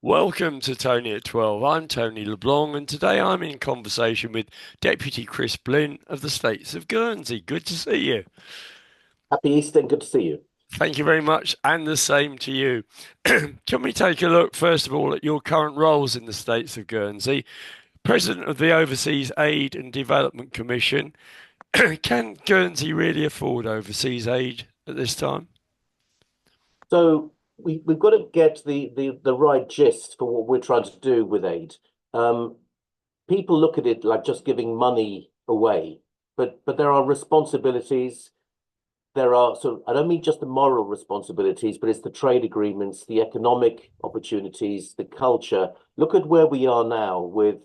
Welcome to Tony at 12. I'm Tony LeBlanc, and today I'm in conversation with Deputy Chris Blin of the States of Guernsey. Good to see you. Happy Easter and good to see you. Thank you very much, and the same to you. Can we take a look, first of all, at your current roles in the States of Guernsey? President of the Overseas Aid and Development Commission. Can Guernsey really afford overseas aid at this time? So we've got to get the right gist for what we're trying to do with aid. Um, People look at it like just giving money away, but there are responsibilities. There are I don't mean just the moral responsibilities, but it's the trade agreements, the economic opportunities, the culture. Look at where we are now with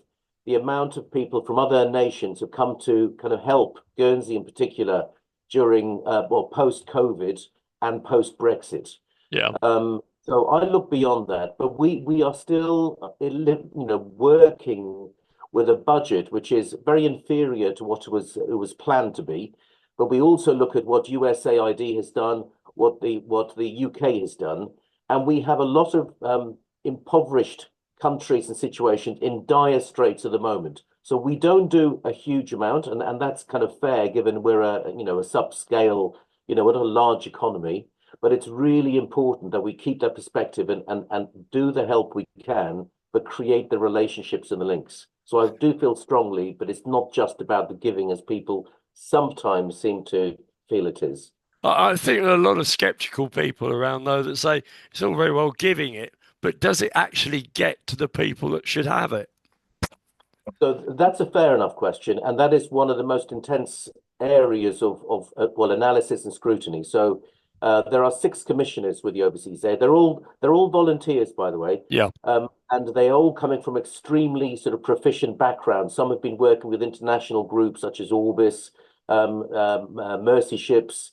the amount of people from other nations who come to kind of help Guernsey in particular during post-COVID and post-Brexit. Yeah. So I look beyond that, but we are still, working with a budget which is very inferior to what it was planned to be. But we also look at what USAID has done, what the UK has done, and we have a lot of impoverished countries and situations in dire straits at the moment. So we don't do a huge amount, and that's kind of fair given we're a subscale, we're not a large economy. But it's really important that we keep that perspective and do the help we can, but create the relationships and the links. So I do feel strongly, but it's not just about the giving as people sometimes seem to feel it is. I think there are a lot of skeptical people around, though, that say it's all very well giving it, but does it actually get to the people that should have it? So that's a fair enough question, and that is one of the most intense areas of analysis and scrutiny. So there are six commissioners with the overseas aid. They're all volunteers, by the way, Yeah. and they're all coming from extremely sort of proficient backgrounds. Some have been working with international groups such as Orbis, Mercy Ships,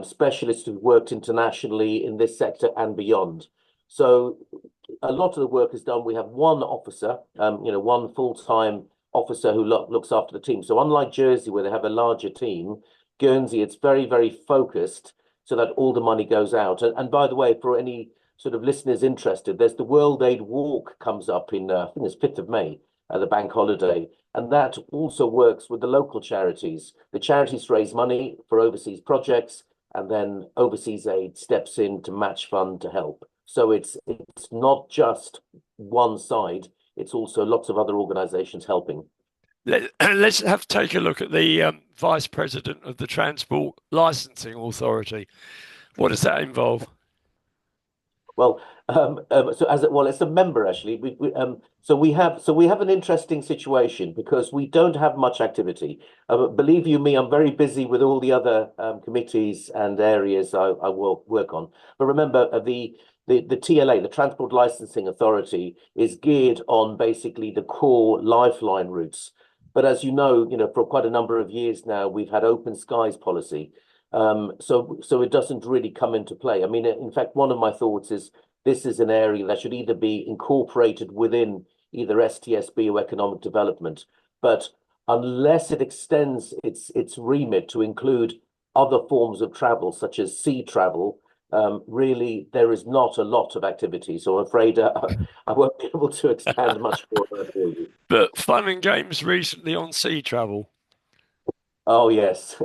specialists who've worked internationally in this sector and beyond. So a lot of the work is done. We have one officer, one full-time officer who looks after the team. So unlike Jersey, where they have a larger team, Guernsey, it's very, very focused so that all the money goes out. And by the way, for any sort of listeners interested, there's the World Aid Walk comes up in, I think it's 5th of May, the bank holiday. And that also works with the local charities. The charities raise money for overseas projects, and then overseas aid steps in to match fund to help. So it's not just one side, it's also lots of other organizations helping. Let's have take a look at the Vice President of the Transport Licensing Authority. What does that involve? Well, it's a member actually. So we have an interesting situation because we don't have much activity. Believe you me, I'm very busy with all the other committees and areas I will work on. But remember, the TLA, the Transport Licensing Authority, is geared on basically the core lifeline routes. But as for quite a number of years now, we've had open skies policy. So it doesn't really come into play. I mean, in fact, one of my thoughts is this is an area that should either be incorporated within either STSB or economic development, but unless it extends its remit to include other forms of travel, such as sea travel, really there is not a lot of activity. So I'm afraid I won't be able to expand much more on that for you. But fun and games recently on sea travel. Oh yes.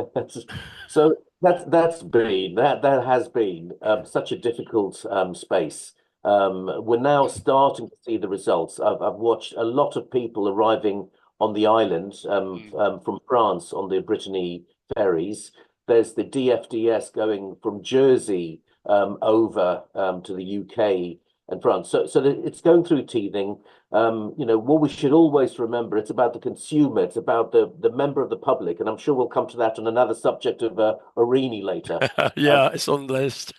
So that has been such a difficult space. We're now starting to see the results. I've watched a lot of people arriving on the island Mm. from France on the Brittany ferries. There's the DFDS going from Jersey over to the UK and France. So it's going through teething. What we should always remember, it's about the consumer, it's about the member of the public, and I'm sure we'll come to that on another subject of Aurigny later. Um, Yeah, it's on the list.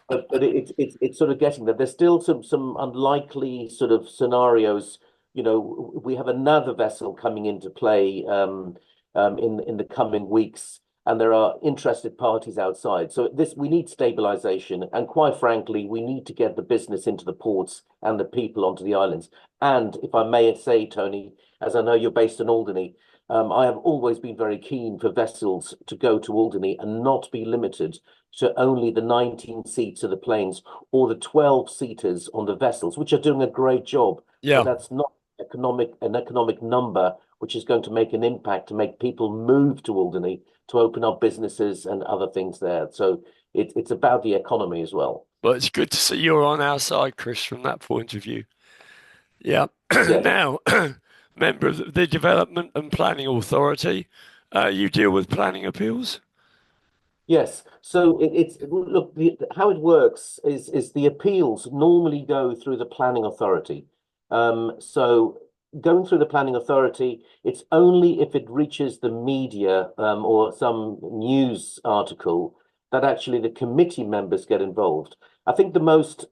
but it's sort of getting that there's still some unlikely sort of scenarios. We have another vessel coming into play in the coming weeks, and there are interested parties outside. So this we need stabilization, and quite frankly, we need to get the business into the ports and the people onto the islands. And if I may say, Tony, as I know you're based in Alderney, I have always been very keen for vessels to go to Alderney and not be limited to only the 19 seats of the planes or the 12 seaters on the vessels, which are doing a great job. But Yeah. that's not an economic number which is going to make an impact to make people move to Alderney to open up businesses and other things there. So it's about the economy as well. But it's good to see you're on our side, Chris, from that point of view. Yeah. Yeah. Now, member of the Development and Planning Authority, you deal with planning appeals? Yes. So it's look, how it works is the appeals normally go through the planning authority. So going through the planning authority, it's only if it reaches the media or some news article that actually the committee members get involved. I think the most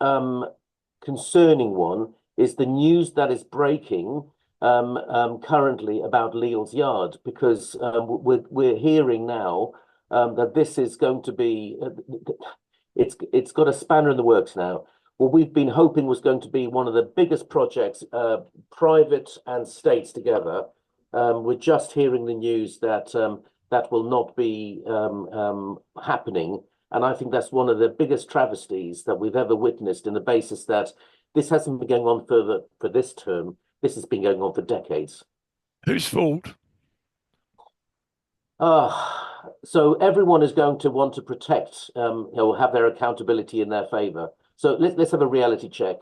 concerning one is the news that is breaking currently about Leale's Yard, because we're hearing now that this is going to be it's got a spanner in the works now. What we've been hoping was going to be one of the biggest projects, private and states together. We're just hearing the news that that will not be happening. And I think that's one of the biggest travesties that we've ever witnessed, in the basis that this hasn't been going on for this term. This has been going on for decades. Whose fault? So everyone is going to want to protect, have their accountability in their favor. So let's have a reality check.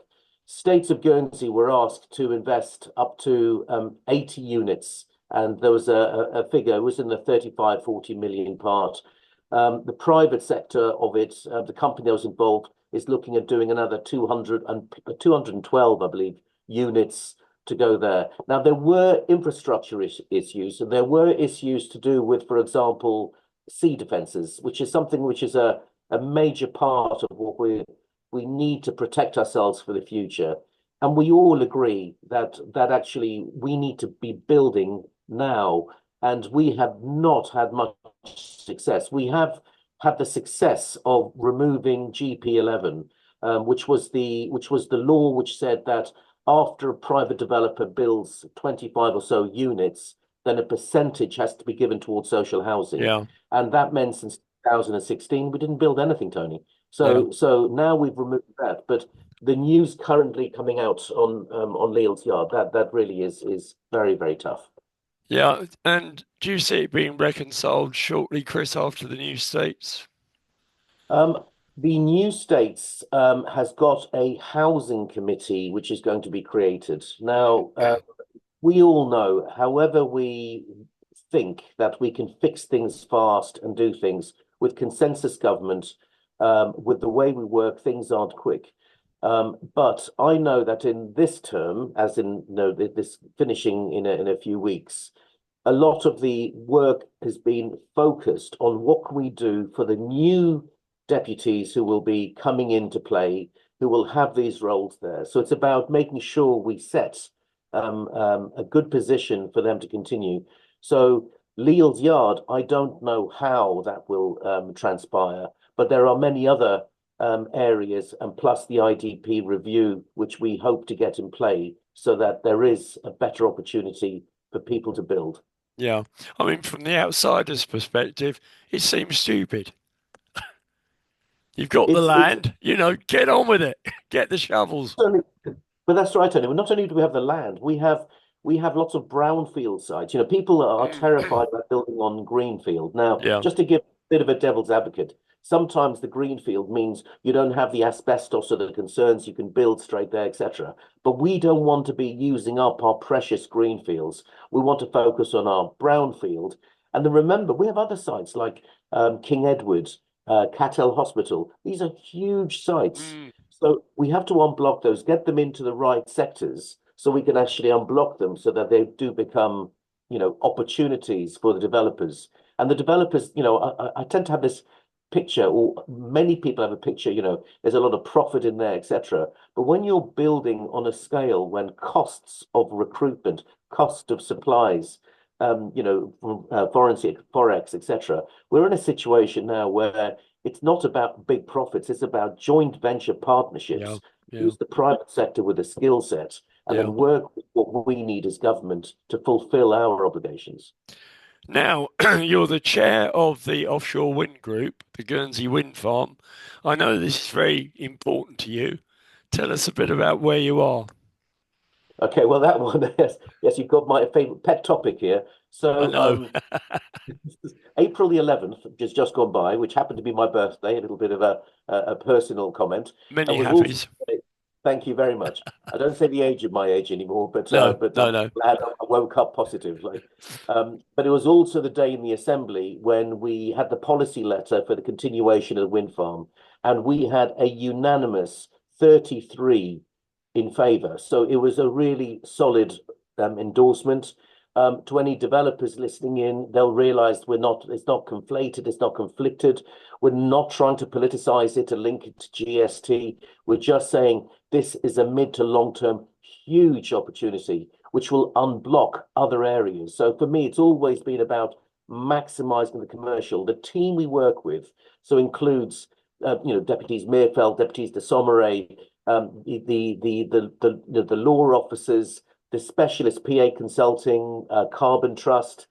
States of Guernsey were asked to invest up to 80 units, and there was a figure, it was in the 35, 40 million part. The private sector of it, the company that was involved, is looking at doing another 212, I believe, units to go there. Now, there were infrastructure issues, and there were issues to do with, for example, sea defences, which is something which is a major part of what we need to protect ourselves for the future. And we all agree that actually we need to be building now, and we have not had much success. We have had the success of removing GP11, which was the law which said that after a private developer builds 25 or so units, then a percentage has to be given towards social housing. Yeah, And that meant since 2016, we didn't build anything, Tony. yeah, So now we've removed that. But the news currently coming out on Leale's Yard, that really is very, very tough. yeah. And do you see it being reconciled shortly, Chris, after the new states? Um, the new states has got a housing committee which is going to be created. Now, we all know, however we think that we can fix things fast and do things with consensus government, with the way we work, things aren't quick. But I know that in this term, as in this finishing in a few weeks, a lot of the work has been focused on what can we do for the new deputies who will be coming into play, who will have these roles there. So it's about making sure we set a good position for them to continue. So Leale's Yard, I don't know how that will transpire, but there are many other areas, and plus the IDP review, which we hope to get in play so that there is a better opportunity for people to build. Yeah. I mean, from the outsider's perspective, it seems stupid. You've got the It's land, get on with it. Get the shovels. certainly, but that's right, Tony. Well, not only do we have the land, we have lots of brownfield sites. People are terrified about building on greenfield. Now, Yeah, just to give a bit of a devil's advocate, sometimes the greenfield means you don't have the asbestos or the concerns, you can build straight there, etc. But we don't want to be using up our precious greenfields. We want to focus on our brownfield. And then remember, we have other sites like King Edward, Cattell Hospital. These are huge sites. mm, So we have to unblock those, get them into the right sectors so we can actually unblock them so that they do become, opportunities for the developers. And the developers, I tend to have this picture, or many people have a picture, there's a lot of profit in there, etc. But when you're building on a scale when costs of recruitment, cost of supplies, from forex, etc., we're in a situation now where it's not about big profits, it's about joint venture yeah, partnerships. yeah, Use the private sector with a skill set and Yeah. then work with what we need as government to fulfill our obligations. Now, you're the chair of the offshore wind group, the Guernsey Wind Farm. I know this is very important to you. Tell us a bit about where you are. Okay, well, that one, yes, yes, you've got my favorite pet topic here. I So, know. April the 11th, which has just gone by, which happened to be my birthday, a little bit of a personal comment, Many was also, happies. thank you very much. I don't say the age of my age anymore, No, but no, I'm no. glad I woke up positively. But it was also the day in the Assembly when we had the policy letter for the continuation of the wind farm, and we had a unanimous 33 in favour. So it was a really solid endorsement. To any developers listening in, they'll realise it's not conflated, it's not conflicted. We're not trying to politicize it to link it to GST. We're just saying this is a mid to long term huge opportunity which will unblock other areas. So for me, it's always been about maximizing the commercial. The team we work with, so includes deputies Meerfeld, deputies de Sommeray, the law officers, the specialist PA consulting, carbon trust.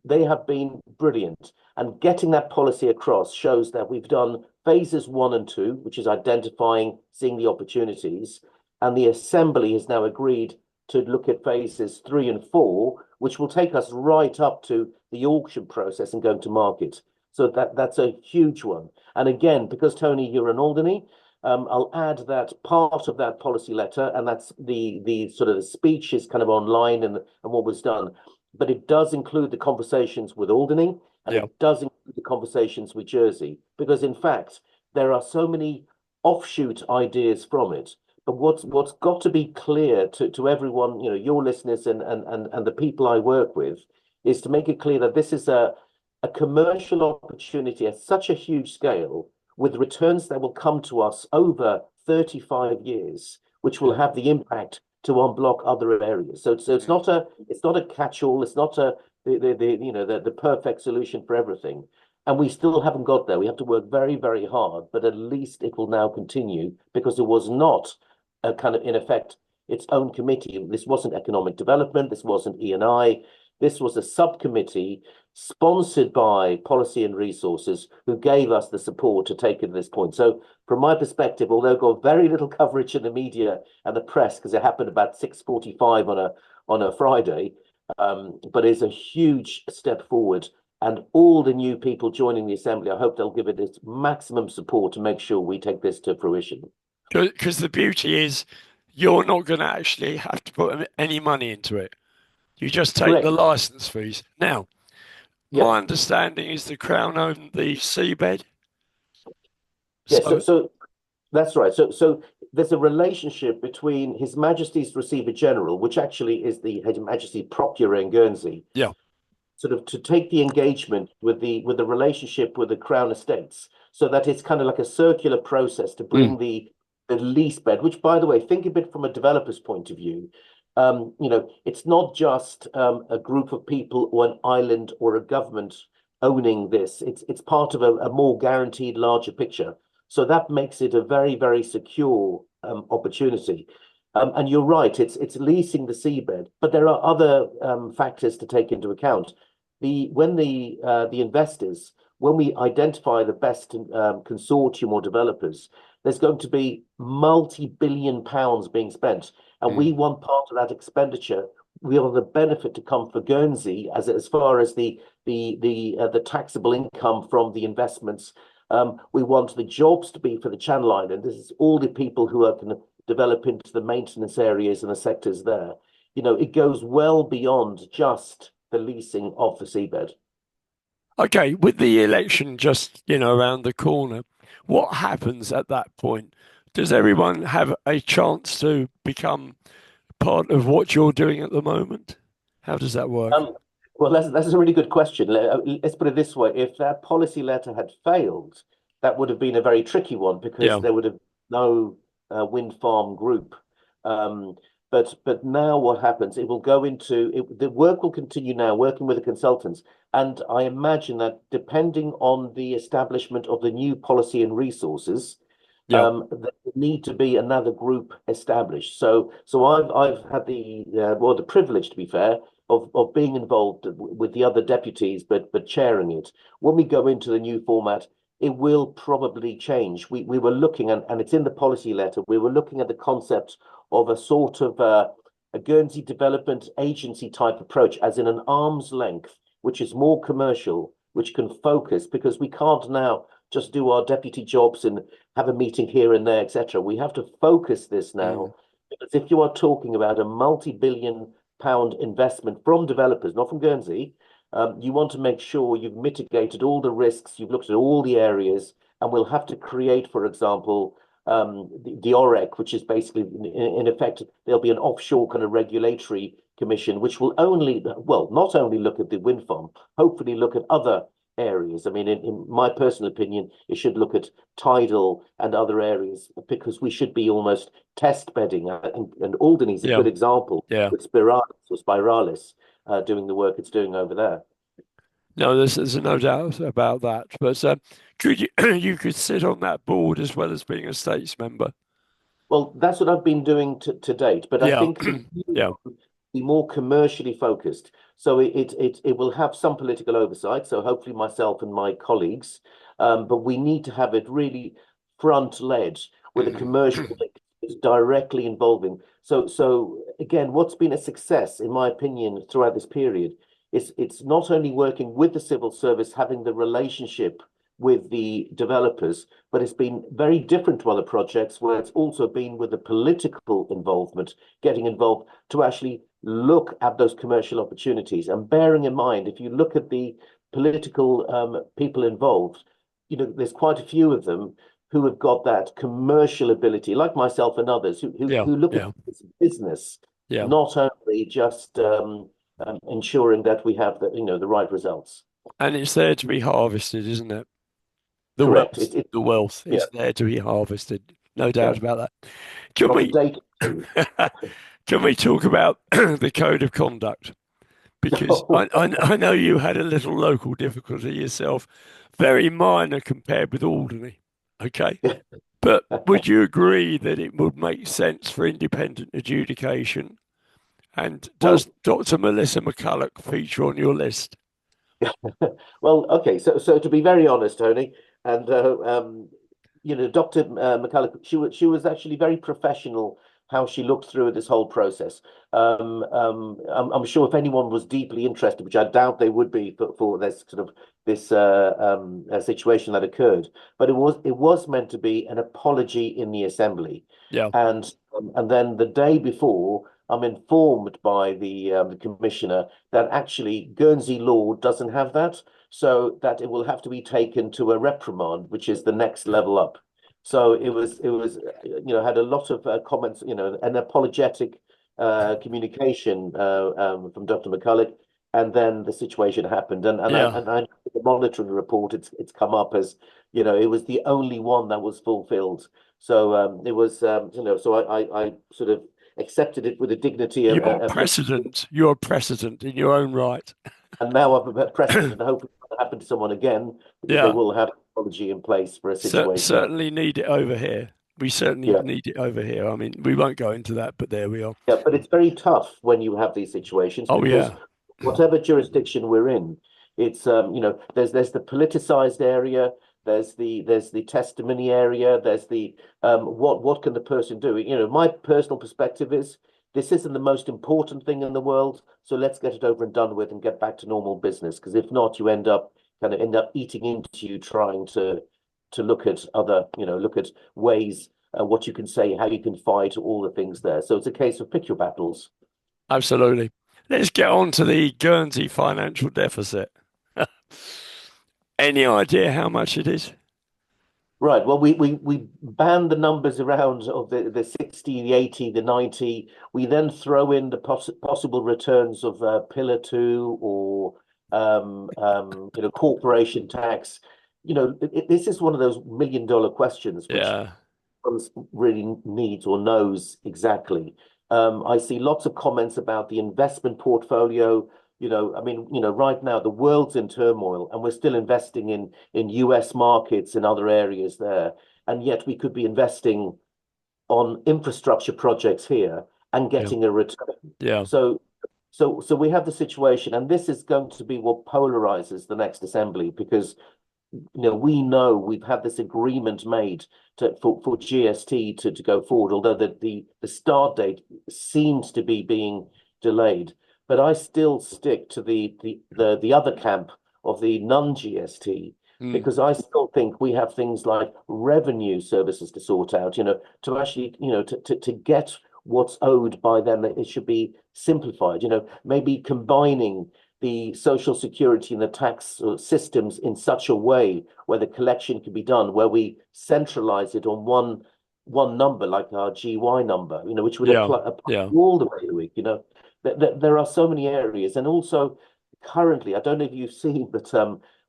They have been brilliant. And getting that policy across shows that we've done phases 1 and 2, which is identifying, seeing the opportunities. And the Assembly has now agreed to look at phases 3 and 4, which will take us right up to the auction process and going to market. So that's a huge one. And again, because Tony, you're an Alderney, I'll add that part of that policy letter, and that's the sort of the speech is kind of online and what was done, but it does include the conversations with Alderney, and Yeah. it does include the conversations with Jersey, because in fact there are so many offshoot ideas from it. But what's got to be clear to everyone, your listeners and the people I work with, is to make it clear that this is a commercial opportunity at such a huge scale with returns that will come to us over 35 years, which will Yeah. have the impact to unblock other areas. So it's not a catch-all. It's not the perfect solution for everything. And we still haven't got there. We have to work very, very hard, but at least it will now continue because it was not a kind of, in effect, its own committee. This wasn't economic development. This wasn't E&I. This was a subcommittee sponsored by Policy and Resources who gave us the support to take it to this point. So from my perspective, although it got very little coverage in the media and the press because it happened about 6:45 on a Friday, but it's a huge step forward. And all the new people joining the Assembly, I hope they'll give it its maximum support to make sure we take this to fruition. Because the beauty is you're not going to actually have to put any money into it. You just take the Correct. license fees. Now, Yeah. my understanding is the Crown owned the seabed. Yeah. So, So that's right. So there's a relationship between His Majesty's Receiver General, which actually is the His Majesty Procurator in Guernsey, yeah. sort of to take the engagement with the relationship with the Crown Estates, so that it's kind of like a circular process to Mm. bring the lease bed. Which, by the way, think of it from a developer's point of view. It's not just a group of people or an island or a government owning this. It's part of a more guaranteed larger picture. So that makes it a very, very secure opportunity. And you're right, it's leasing the seabed, but there are other factors to take into account. The investors, when we identify the best consortium or developers, there's going to be multi-billion pounds being spent, and Mm. we want part of that expenditure. We want the benefit to come for Guernsey as far as the taxable income from the investments. We want the jobs to be for the Channel Island. This is all the people who are going to develop into the maintenance areas and the sectors there. It goes well beyond just the leasing of the seabed. Okay, with the election just, around the corner, what happens at that point? Does everyone have a chance to become part of what you're doing at the moment? How does that work? Um, well, that's a really good question. Let's put it this way. If that policy letter had failed, that would have been a very tricky one because Yeah. there would have no wind farm group. Um, but now what happens? It will go into the work will continue now, working with the consultants. And I imagine that depending on the establishment of the new policy and resources, Yeah. there need to be another group established. So I've had the privilege, to be fair, of being involved with the other deputies, but chairing it. When we go into the new format, it will probably change. We were looking, and it's in the policy letter. We were looking at the concept of a sort of a Guernsey development agency type approach, as in an arm's length, which is more commercial, which can focus, because we can't now just do our deputy jobs and have a meeting here and there, etc. We have to focus this Mm. now, because if you are talking about a multi-billion pound investment from developers, not from Guernsey, you want to make sure you've mitigated all the risks, you've looked at all the areas, and we'll have to create, for example, the OREC, which is basically, in effect, there'll be an offshore kind of regulatory commission, which will only, well, not only look at the wind farm, hopefully look at other areas. I mean, in my personal opinion, it should look at tidal and other areas, because we should be almost test bedding. And Alderney is a Yeah. good example Yeah. with Spiralis doing the work it's doing over there. No, there's no doubt about that. But could you you could sit on that board as well as being a states member? Well, that's what I've been doing to date, but I Yeah. think the new Yeah. one be more commercially focused. So it will have some political oversight. So hopefully myself and my colleagues, but we need to have it really front led with a commercial link that's directly involving. So again, what's been a success, in my opinion, throughout this period is it's not only working with the civil service, having the relationship with the developers, but it's been very different to other projects where it's also been with the political involvement, getting involved to actually look at those commercial opportunities. And bearing in mind, if you look at the political people involved, there's quite a few of them who have got that commercial ability, like myself and others, Yeah. who look at Yeah. this business, Yeah. not only just ensuring that we have the right results. And it's there to be harvested, isn't it? The Correct. wealth, the wealth Yeah, is there to be harvested. No yeah. doubt about that. Can Not a we date. can we talk about the code of conduct? Because No. I know you had a little local difficulty yourself, very minor compared with Alderney. Okay. But would you agree that it would make sense for independent adjudication? And Well, does Dr. Melissa McCulloch feature on your list? well, okay. So to be very honest, Tony, and Dr. McCulloch, she was actually very professional how she looked through this whole process. I'm sure if anyone was deeply interested, which I doubt they would be for this sort of this situation that occurred, but it was meant to be an apology in the assembly, Yeah. and then the day before, I'm informed by the commissioner that actually Guernsey law doesn't have that, so that it will have to be taken to a reprimand, which is the next level up. So it was had a lot of comments, an apologetic communication from Dr. McCulloch, and then the situation happened, Yeah. and I the monitoring report, it's come up as it was the only one that was fulfilled. So it was so I sort of accepted it with a dignity You're precedent in your own right. and now I've a precedent, and hopefully it won't happen to someone again, because they Yeah. will have an apology in place for a situation like Certainly need it over here. We certainly yeah. need it over here. I mean, we won't go into that, but there we are. Yeah, but it's very tough when you have these situations, Oh, because yeah. whatever jurisdiction we're in, it's there's the politicized area, there's the testimony area, there's the what can the person do? My personal perspective is this isn't the most important thing in the world, so let's get it over and done with and get back to normal business. Because if not, you end up eating into you trying to look at look at ways what you can say, how you can fight, all the things there. So it's a case of pick your battles. Absolutely. Let's get on to the Guernsey financial deficit. Any idea how much it is? Right. Well, we ban the numbers around of the 60, the 80, the 90. We then throw in the possible returns of Pillar Two or corporation tax. This is one of those $1 million questions which Yeah. one really needs or knows exactly. I see lots of comments about the investment portfolio. I mean, right now the world's in turmoil, and we're still investing in US markets and other areas there. and yet we could be investing on infrastructure projects here and Yeah. getting a return. Yeah. So we have the situation, and this is going to be what polarizes the next assembly, because we know we've had this agreement made for GST to go forward, although the start date seems to be being delayed. But I still stick to the other camp of the non-GST, Mm. because I still think we have things like revenue services to sort out, to actually, to get what's owed by them. It should be simplified, maybe combining the social security and the tax systems in such a way where the collection can be done, where we centralize it on one number, like our GY number, which would Yeah. apply Yeah. all the way the week. There are so many areas, and also currently, I don't know if you've seen, but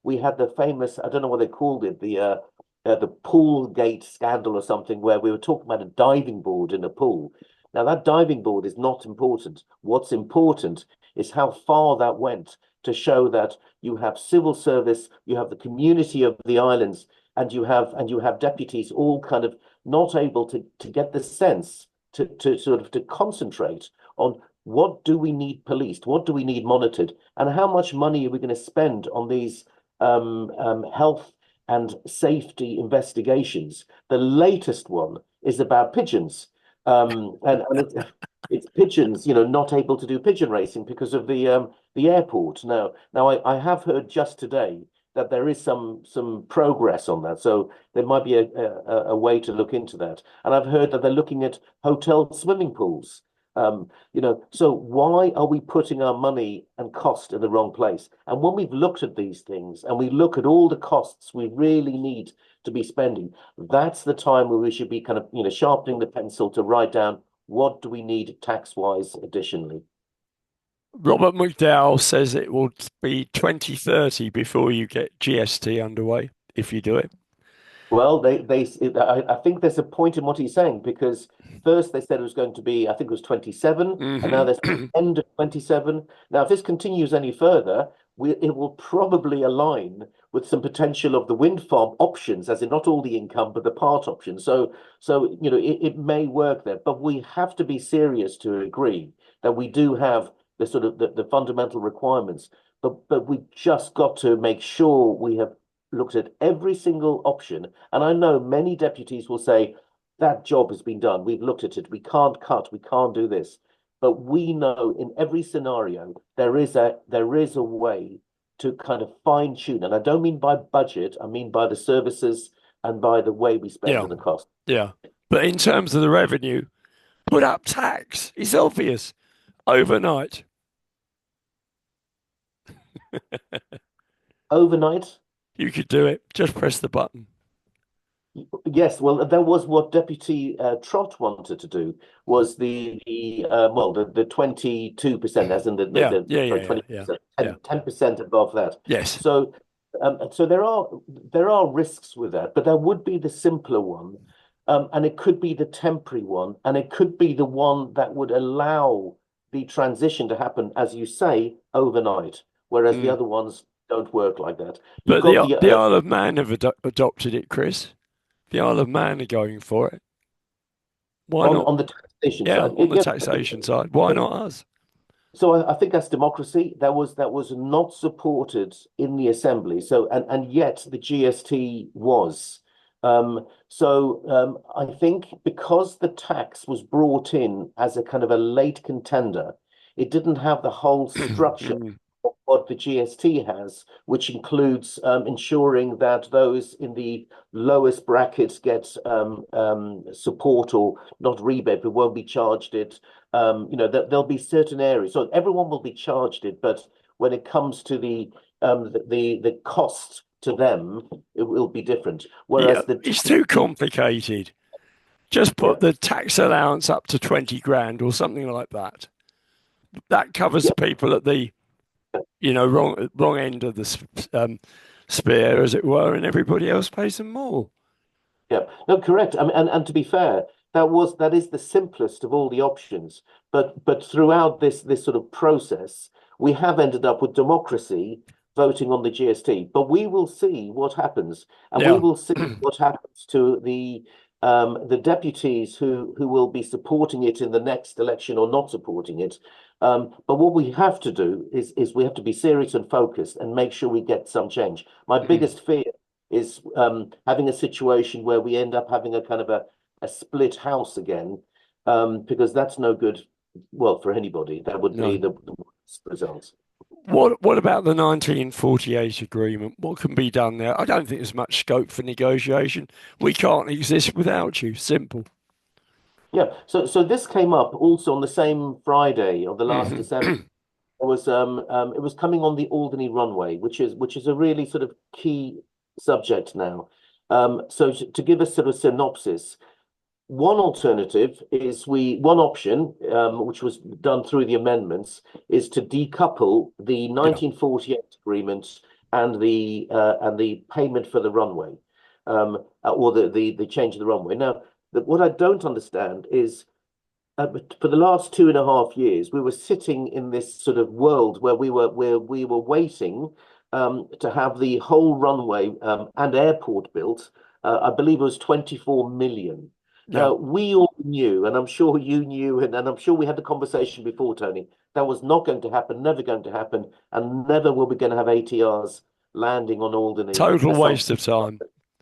we had the famous, I don't know what they called it, the pool gate scandal or something, where we were talking about a diving board in a pool. Now, that diving board is not important. What's important is how far that went to show that you have civil service, you have the community of the islands, and you have deputies all kind of not able to get the sense to sort of to concentrate on what do we need policed, what do we need monitored, and how much money are we going to spend on these health and safety investigations. The latest one is about pigeons. And it's pigeons, not able to do pigeon racing because of the airport. Now I have heard just today that there is some progress on that, so there might be a way to look into that. And I've heard that they're looking at hotel swimming pools. So why are we putting our money and cost in the wrong place? And when we've looked at these things and we look at all the costs we really need to be spending, that's the time where we should be kind of, sharpening the pencil to write down what do we need tax-wise additionally. Robert McDowell says it will be 2030 before you get GST underway if you do it. Well, I think there's a point in what he's saying, because first they said it was going to be, I think it was 27, and now there's Hmm. end of 27. Now, if this continues any further, it will probably align with some potential of the wind farm options, as in not all the income, but the part option. So it may work there, but we have to be serious to agree that we do have the sort of the fundamental requirements, but we just got to make sure we have looked at every single option. And I know many deputies will say, that job has been done. We've looked at it. We can't cut. We can't do this. But we know in every scenario, there is a way to kind of fine tune. And I don't mean by budget, I mean by the services and by the way we spend Yeah. and the cost. Yeah. But in terms of the revenue, put up tax. It's obvious. Overnight. Overnight, You could do it. Just press the button. yes, well, that was what Deputy Trott wanted to do, was the 22%, as in Yeah. Yeah. sorry, Yeah. Yeah. 20%, Yeah. 10% above that. Yes. So there are risks with that, but there would be the simpler one, and it could be the temporary one, and it could be the one that would allow the transition to happen, as you say, overnight, whereas the Mm. other ones don't work like that. You've But got the Isle of Man have adopted it, Chris. The Isle of Man are going for it. Why not? on the taxation Yeah, side. on the taxation side. Why not us? So I think that's democracy. That was not supported in the assembly. So and yet the GST was. I think because the tax was brought in as a kind of a late contender, it didn't have the whole structure Mm. of what the GST has, which includes ensuring that those in the lowest brackets get support, or not rebate, but won't be charged it. There'll be certain areas, so everyone will be charged it, but when it comes to the cost to them, it will be different. Yeah, Whereas it's too complicated. Just yeah, put the tax allowance up to 20 grand or something like that. That covers yeah, people at the, wrong end of the spear, as it were, and everybody else pays them more. yeah, no, correct. I mean, and to be fair, that is the simplest of all the options. But throughout this sort of process, we have ended up with democracy voting on the GST. But we will see what happens, and we Yeah. will see what happens to the deputies who will be supporting it in the next election or not supporting it. But what we have to do is we have to be serious and focused and make sure we get some change. My biggest fear is having a situation where we end up having a kind of a split house again, because that's no good, well, for anybody. That would be No. the worst result. What about the 1948 agreement? What can be done there? I don't think there's much scope for negotiation. We can't exist without you. Simple. Yeah, so this came up also on the same Friday of the last Mhm. December. It was coming on the Alderney runway, which is a really sort of key subject now. So to give a sort of synopsis, one alternative is one option, which was done through the amendments, is to decouple the Yeah. 1948 agreement and the payment for the runway, or the change of the runway. Now, what I don't understand is for the last 2.5 years, we were sitting in this sort of world where we were waiting to have the whole runway and airport built. I believe it was 24 million. Yeah. Now, we all knew, and I'm sure you knew, and I'm sure we had the conversation before, Tony, that was not going to happen, never going to happen, and never will we going to have ATRs landing on Alderney Total as some waste of time.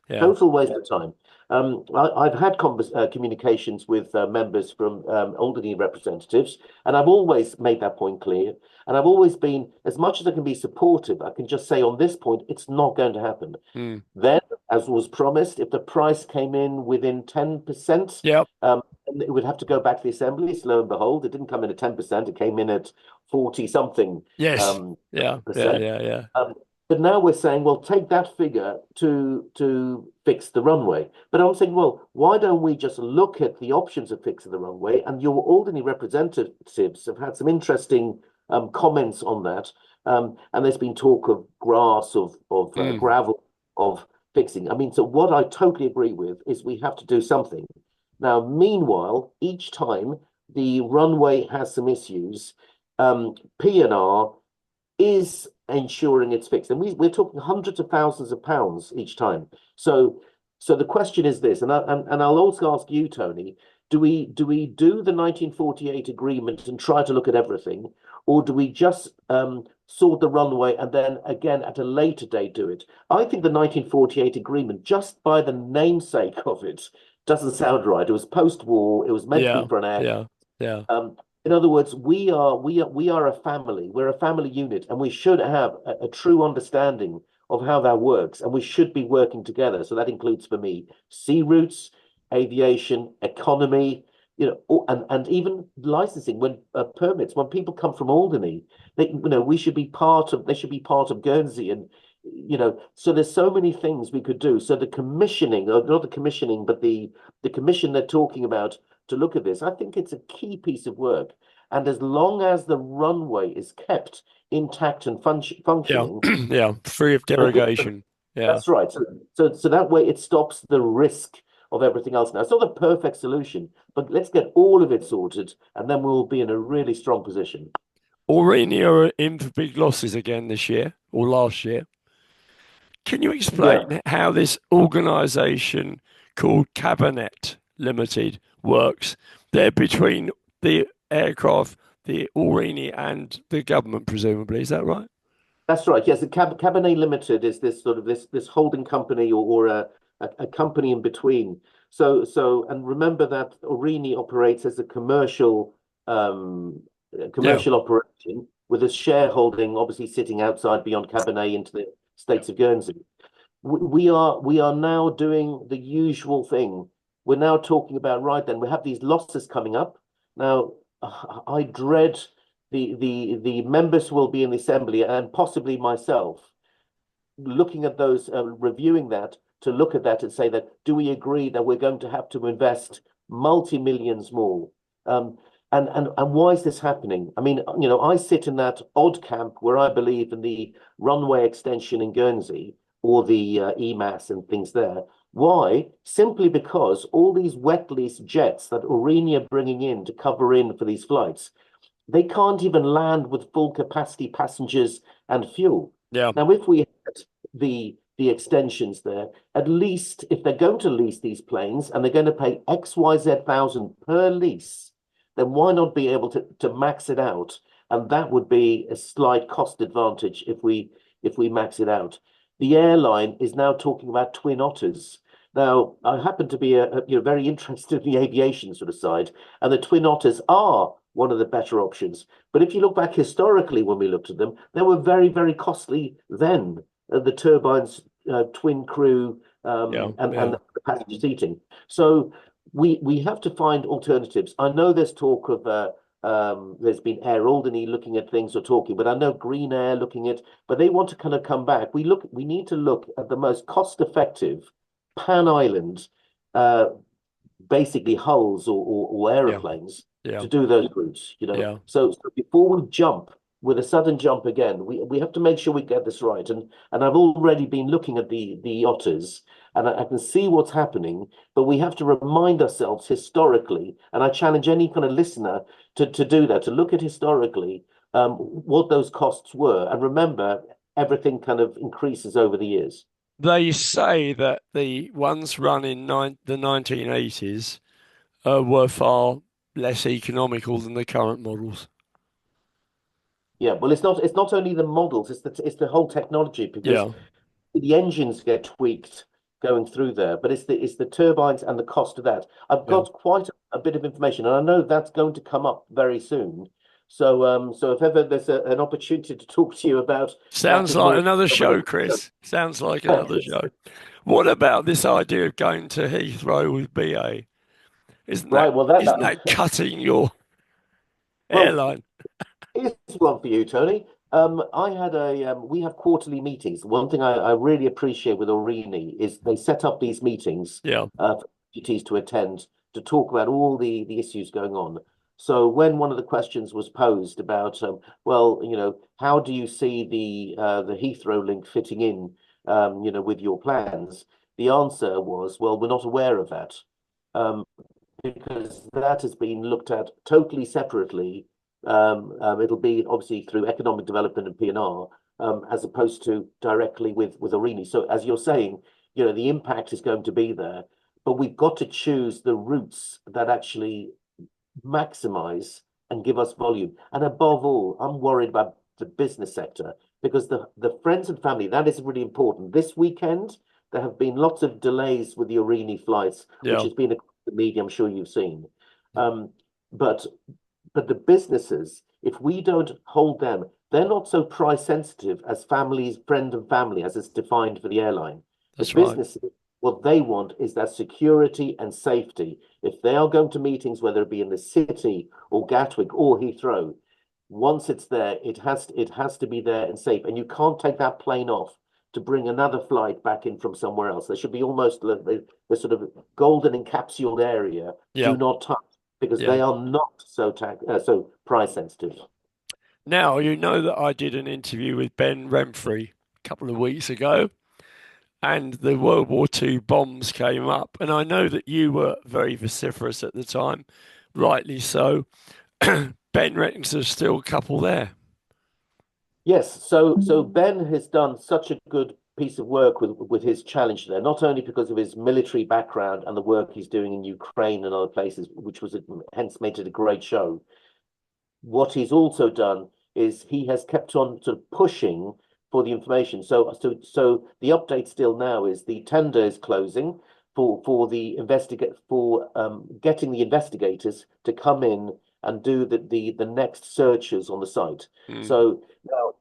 Yeah. total waste of time. I've had communications with members from Alderney representatives, and I've always made that point clear. And I've always been, as much as I can be supportive, I can just say on this point, it's not going to happen. Mm. Then, as was promised, if the price came in within 10%, Yep. it would have to go back to the assembly. Lo and behold, it didn't come in at 10%, it came in at 40 something Yes. um, Yeah. Yeah. percent. Yeah. Yeah. Um, but now we're saying, well, take that figure to fix the runway. But I'm saying, well, why don't we just look at the options of fixing the runway? And your Alderney representatives have had some interesting comments on that. And there's been talk of grass, of Mm. gravel, of fixing. I mean, so what I totally agree with is we have to do something. Now, meanwhile, each time the runway has some issues, P&R is ensuring it's fixed. And we're talking hundreds of thousands of pounds each time. So the question is this, and I'll also ask you, Tony, do the 1948 agreement and try to look at everything, or do we just sort the runway and then again at a later date do it? I think the 1948 agreement, just by the namesake of it, doesn't sound right. It was post-war. It was meant to be Yeah. for an air. Yeah. Yeah. In other words, we are a family. We're a family unit, and we should have a true understanding of how that works, and we should be working together. So that includes for me sea routes, aviation, economy, and even licensing when permits. When people come from Alderney, we should be part of. They should be part of Guernsey, and so there's so many things we could do. So the commissioning, or not the commissioning, but the commission they're talking about to look at this. I think it's a key piece of work. And as long as the runway is kept intact and Yeah. functioning, Yeah. Free of derogation. Yeah. that's right. So that way it stops the risk of everything else. Now, it's not the perfect solution, but let's get all of it sorted, and then we'll be in a really strong position. Aurigny are in for big losses again this year or last year. Can you Yeah, explain how this organisation called Cabernet Limited works? They're between the aircraft, the Aurigny, and the government, presumably. Is that right? that's right. Yes, the Cabernet Limited is this sort of this holding company, or a company in between. And remember that Aurigny operates as a Yeah. commercial operation with a shareholding obviously sitting outside beyond Cabernet into the States of Guernsey. We are now doing the usual thing. We're now talking about, right then, we have these losses coming up. Now, I dread the members who will be in the assembly, and possibly myself, looking at those, reviewing that, to look at that and say that, do we agree that we're going to have to invest multi-millions more? And why is this happening? I mean, I sit in that odd camp where I believe in the runway extension in Guernsey, or the EMAS and things there. Why? Simply because all these wet lease jets that Aurigny are bringing in to cover in for these flights, they can't even land with full capacity passengers and fuel. Yeah, Now, if we had the extensions there, at least if they're going to lease these planes and they're going to pay XYZ thousand per lease, then why not be able to max it out? And that would be a slight cost advantage if we max it out. The airline is now talking about twin otters. Now, I happen to be very interested in the aviation sort of side, and the twin otters are one of the better options. But if you look back historically, when we looked at them, they were very, very costly then. The turbines, twin crew, yeah, and yeah. the passenger seating. So we have to find alternatives. I know there's talk of there's been Air Alderney looking at things or talking, but I know Green Air looking at, but they want to kind of come back. We need to look at the most cost-effective pan island, uh, basically hulls or Yeah, aeroplanes yeah, to do those routes, yeah. So before we jump with a sudden jump again, we have to make sure we get this right. And I've already been looking at the otters and I can see what's happening, but we have to remind ourselves historically, and I challenge any kind of listener to do that, to look at historically what those costs were. And remember, everything kind of increases over the years. They say that the ones run in the 1980s were far less economical than the current models. Yeah, well, it's not only the models, it's the whole technology because Yeah, the engines get tweaked going through there, but it's the turbines and the cost of that. I've yeah. got quite a bit of information, and I know that's going to come up very soon. So if ever there's an opportunity to talk to you about that Sounds in like more another detail, show, Chris. Sounds like another show. What about this idea of going to Heathrow with BA? Isn't that right? Well, that, isn't that that cutting your well, airline? here's one for you, Tony. We have quarterly meetings. One thing I really appreciate with Aurigny is they set up these meetings Yeah, for deputies to attend to talk about all the issues going on. So when one of the questions was posed about, well, how do you see the Heathrow link fitting in, with your plans? The answer was, well, we're not aware of that. Um, because that has been looked at totally separately. It'll be obviously through economic development and P&R, as opposed to directly with Aurigny. So as you're saying, the impact is going to be there, but we've got to choose the routes that actually maximize and give us volume. And above all, I'm worried about the business sector because the friends and family, that is really important. This weekend, there have been lots of delays with the Aurigny flights, which yeah. has been across the media, I'm sure you've seen. Um, but but the businesses, if we don't hold them, they're not so price sensitive as families, friend and family, as it's defined for the airline. The That's right. businesses, what they want is that security and safety. If they are going to meetings, whether it be in the city or Gatwick or Heathrow, once it's there, it has to be there and safe. And you can't take that plane off to bring another flight back in from somewhere else. There should be almost the sort of golden encapsulated area. Yeah, Do not touch because yeah. they are not so price sensitive. Now you know that I did an interview with Ben Remfrey a couple of weeks ago, and the World War II bombs came up, and I know that you were very vociferous at the time, rightly so. Ben reckons there's still a couple there. Yes, so Ben has done such a good piece of work with his challenge there, not only because of his military background and the work he's doing in Ukraine and other places, which was hence made it a great show. What he's also done is he has kept on sort of pushing for the information. So the update still now is the tender is closing for the investigate for getting the investigators to come in and do the next searches on the site. Mm. So now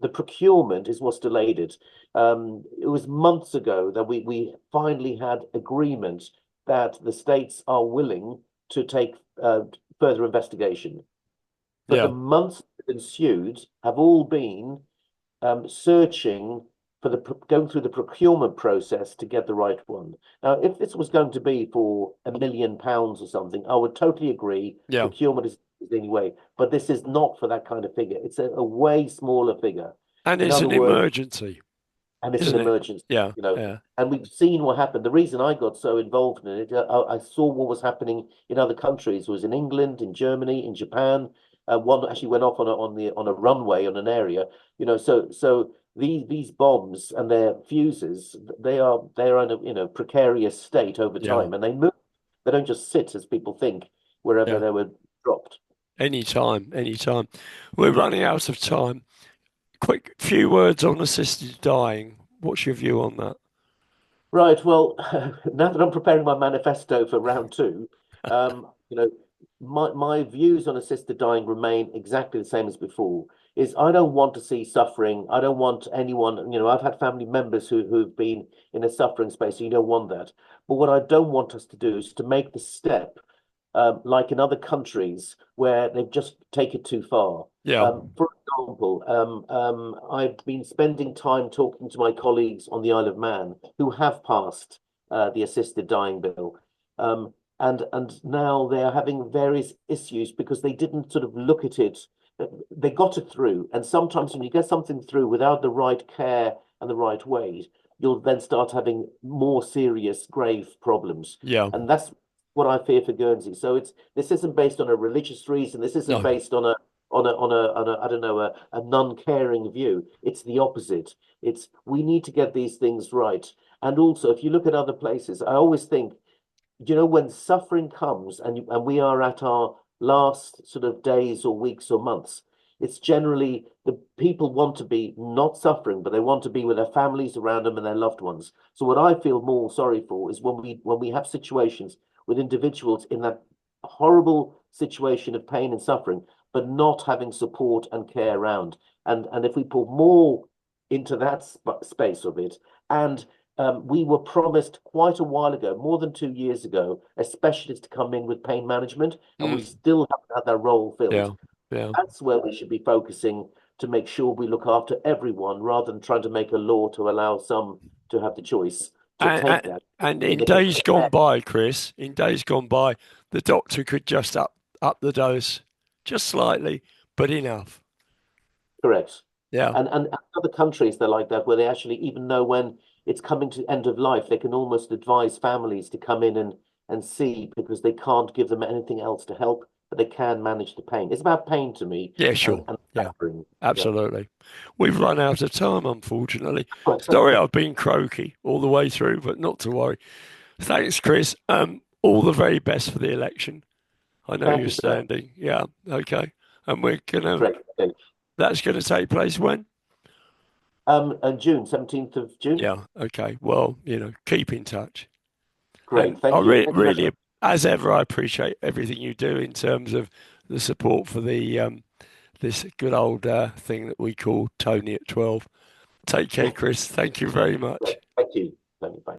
the procurement is what's delayed it. It was months ago that we finally had agreement that the states are willing to take further investigation. But the Yeah, months that ensued have all been searching for going through the procurement process to get the right one. Now, if this was going to be for £1 million or something, I would totally agree. yeah. Procurement is the only way, but this is not for that kind of figure. It's a way smaller figure. And In it's other an words, emergency, and it's an isn't it? emergency, Yeah, you know. yeah, And we've seen what happened. The reason I got so involved in it, I saw what was happening in other countries. It was in England, in Germany, in Japan. One actually went off on a runway on an area. So these bombs and their fuses, they are in a precarious state over Yeah, time, and they move. They don't just sit as people think wherever yeah. they were dropped. Anytime, anytime. We're running out of time. Quick few words on assisted dying. What's your view on that? Right. Well, now that I'm preparing my manifesto for round two, my views on assisted dying remain exactly the same as before. Is I don't want to see suffering. I don't want anyone. I've had family members who've been in a suffering space, so you don't want that. But what I don't want us to do is to make the step like in other countries where they've just taken it too far. Yeah, For example, I've been spending time talking to my colleagues on the Isle of Man who have passed the assisted dying bill. And now they are having various issues because they didn't sort of look at it. They got it through. And sometimes when you get something through without the right care and the right way, you'll then start having more serious, grave problems. yeah. And that's what I fear for Guernsey. So this isn't based on a religious reason. This isn't No. based on a I don't know, a non-caring view. It's the opposite. It's we need to get these things right. And also, if you look at other places, I always think, when suffering comes and we are at our last sort of days or weeks or months, it's generally the people want to be not suffering, but they want to be with their families around them and their loved ones. So what I feel more sorry for is when we have situations with individuals in that horrible situation of pain and suffering, but not having support and care around. And if we put more into that space of it, and we were promised quite a while ago, more than 2 years ago, a specialist to come in with pain management, and we Mm, still haven't had that role filled. yeah, yeah. That's where we should be focusing to make sure we look after everyone rather than trying to make a law to allow some to have the choice to And, take and, that. and So in they can days gone by, Chris, in days gone by, the doctor could just up the dose just slightly, but enough. correct. Yeah. And other countries they're like that, where they actually even know when it's coming to end of life, they can almost advise families to come in and see because they can't give them anything else to help, but they can manage the pain. It's about pain to me Yeah, and, sure. and Yeah, suffering. Yeah. absolutely. We've run out of time, unfortunately. Sorry I've been croaky all the way through, but not to worry. Thanks, Chris. All the very best for the election. I know Thank you're you, sir. standing. Yeah, okay. And we're gonna Correct. Okay. that's gonna take place when? And June, 17th of June. Yeah, okay. Well, keep in touch. Great. And I Thank you. Thank you very really, much. as ever, I appreciate everything you do in terms of the support for the this good old thing that we call Tony at 12. Take care, Chris. Thank you very much. Thank you. Thank you. Bye.